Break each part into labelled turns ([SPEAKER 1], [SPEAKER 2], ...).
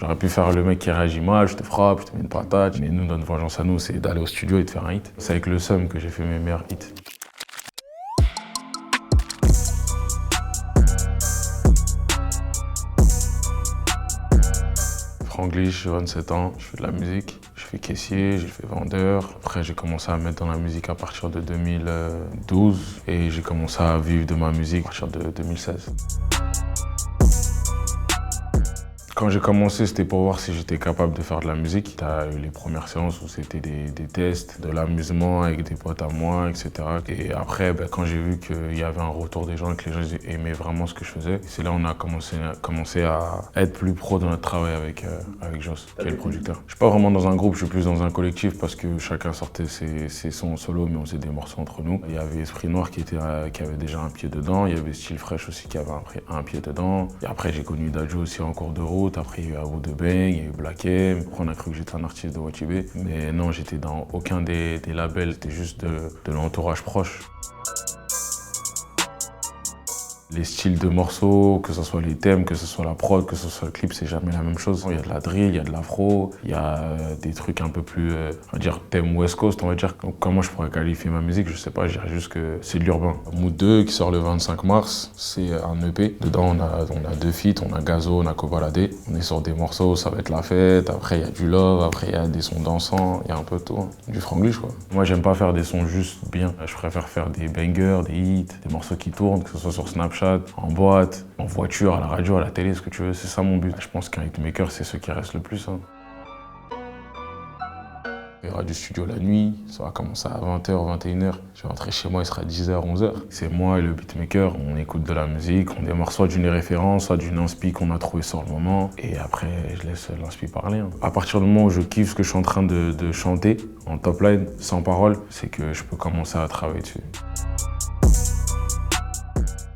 [SPEAKER 1] J'aurais pu faire le mec qui réagit mal, je te frappe, je te mets une patate. Mais nous, notre vengeance à nous, c'est d'aller au studio et de faire un hit. C'est avec le seum que j'ai fait mes meilleurs hits. Franglish, j'ai 27 ans, je fais de la musique. Je fais caissier, j'ai fait vendeur. Après, j'ai commencé à me mettre dans la musique à partir de 2012 et j'ai commencé à vivre de ma musique à partir de 2016. Quand j'ai commencé, c'était pour voir si j'étais capable de faire de la musique. Tu as eu les premières séances où c'était des tests, de l'amusement avec des potes à moi, etc. Et après, quand j'ai vu qu'il y avait un retour des gens et que les gens aimaient vraiment ce que je faisais, c'est là qu'on a commencé à être plus pro dans notre travail avec Joss, qui est le producteur. Je suis pas vraiment dans un groupe, je suis plus dans un collectif parce que chacun sortait ses sons en solo, mais on faisait des morceaux entre nous. Il y avait Esprit Noir qui avait déjà un pied dedans, il y avait Style Fresh aussi qui avait un pied dedans. Et après, j'ai connu Dadju aussi en cours de route. Après, il y a eu Awo de Bang, il y a eu Black M. Après, on a cru que j'étais un artiste de Watibé. Mais non, j'étais dans aucun des labels, c'était juste de l'entourage proche. Les styles de morceaux, que ce soit les thèmes, que ce soit la prod, que ce soit le clip, c'est jamais la même chose. Il y a de la drill, il y a de l'afro, il y a des trucs un peu plus, on va dire, thème West Coast, on va dire. Donc, comment je pourrais qualifier ma musique, je sais pas, je dirais juste que c'est de l'urbain. Mood 2 qui sort le 25 mars, c'est un EP. Dedans, on a 2 feats, on a Gazo, on a Kobalade. On est sur des morceaux, ça va être la fête, après il y a du love, après il y a des sons dansants, il y a un peu de tout, hein. Du franglish quoi. Moi, j'aime pas faire des sons juste bien. Je préfère faire des bangers, des hits, des morceaux qui tournent, que ce soit sur Snapchat, en boîte, en voiture, à la radio, à la télé, ce que tu veux, c'est ça mon but. Je pense qu'un hitmaker, c'est ce qui reste le plus. Hein. Il y aura du studio la nuit, ça va commencer à 20h, 21h. Je vais rentrer chez moi, il sera 10h, 11h. C'est moi et le beatmaker, on écoute de la musique, on démarre soit d'une référence, soit d'une inspi qu'on a trouvé sur le moment. Et après, je laisse l'inspi parler. Hein. À partir du moment où je kiffe ce que je suis en train de chanter, en top line, sans parole, c'est que je peux commencer à travailler dessus.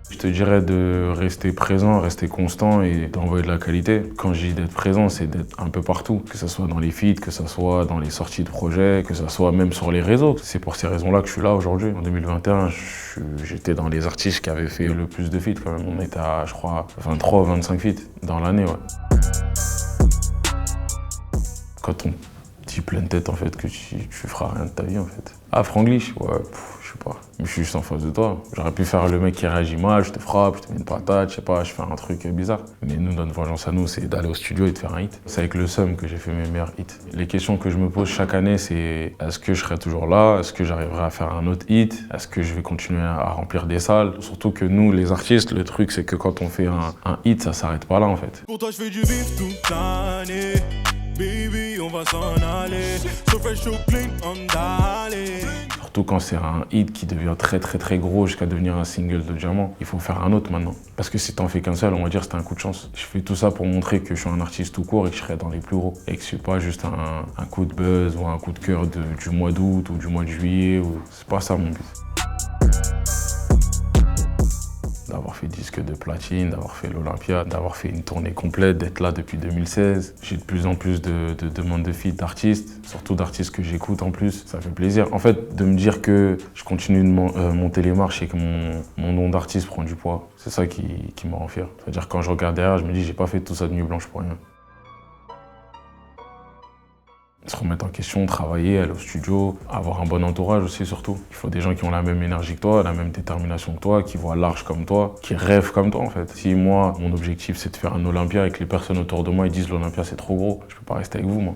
[SPEAKER 1] Je te dirais de rester présent, rester constant et d'envoyer de la qualité. Quand je dis d'être présent, c'est d'être un peu partout. Que ce soit dans les feats, que ce soit dans les sorties de projets, que ce soit même sur les réseaux. C'est pour ces raisons-là que je suis là aujourd'hui. En 2021, j'étais dans les artistes qui avaient fait le plus de feats quand même. On était à, je crois, 23 ou 25 feats dans l'année, ouais. Quand on dit pleine tête, en fait, que tu feras rien de ta vie, en fait. Ah, Franglish, ouais, je sais pas. Mais je suis juste en face de toi. J'aurais pu faire le mec qui réagit mal, je te frappe, je te mets une patate, je sais pas, je fais un truc bizarre. Mais nous, notre vengeance à nous, c'est d'aller au studio et de faire un hit. C'est avec le seum que j'ai fait mes meilleurs hits. Les questions que je me pose chaque année, c'est est-ce que je serai toujours là? Est-ce que j'arriverai à faire un autre hit? Est-ce que je vais continuer à remplir des salles? Surtout que nous, les artistes, le truc, c'est que quand on fait un hit, ça s'arrête pas là, en fait.
[SPEAKER 2] Pour toi, je fais du bif toute l'année. Baby, on va s'en aller. So fresh, so clean, on d'aller.
[SPEAKER 1] Surtout quand c'est un hit qui devient très très très gros jusqu'à devenir un single de diamant. Il faut faire un autre maintenant. Parce que si t'en fais qu'un seul, on va dire que c'était un coup de chance. Je fais tout ça pour montrer que je suis un artiste tout court et que je serai dans les plus gros. Et que je suis pas juste un coup de buzz ou un coup de cœur du mois d'août ou du mois de juillet. C'est pas ça mon but. D'avoir fait disque de platine, d'avoir fait l'Olympia, d'avoir fait une tournée complète, d'être là depuis 2016. J'ai de plus en plus de demandes de feat d'artistes, surtout d'artistes que j'écoute en plus. Ça fait plaisir. En fait, de me dire que je continue de monter les marches et que mon nom d'artiste prend du poids, c'est ça qui me rend fier. C'est-à-dire quand je regarde derrière, je me dis j'ai pas fait tout ça de nuit blanche pour rien. Se remettre en question, travailler, aller au studio, avoir un bon entourage aussi surtout. Il faut des gens qui ont la même énergie que toi, la même détermination que toi, qui voient large comme toi, qui rêvent comme toi en fait. Si moi, mon objectif c'est de faire un Olympia et que les personnes autour de moi ils disent l'Olympia c'est trop gros, je peux pas rester avec vous moi.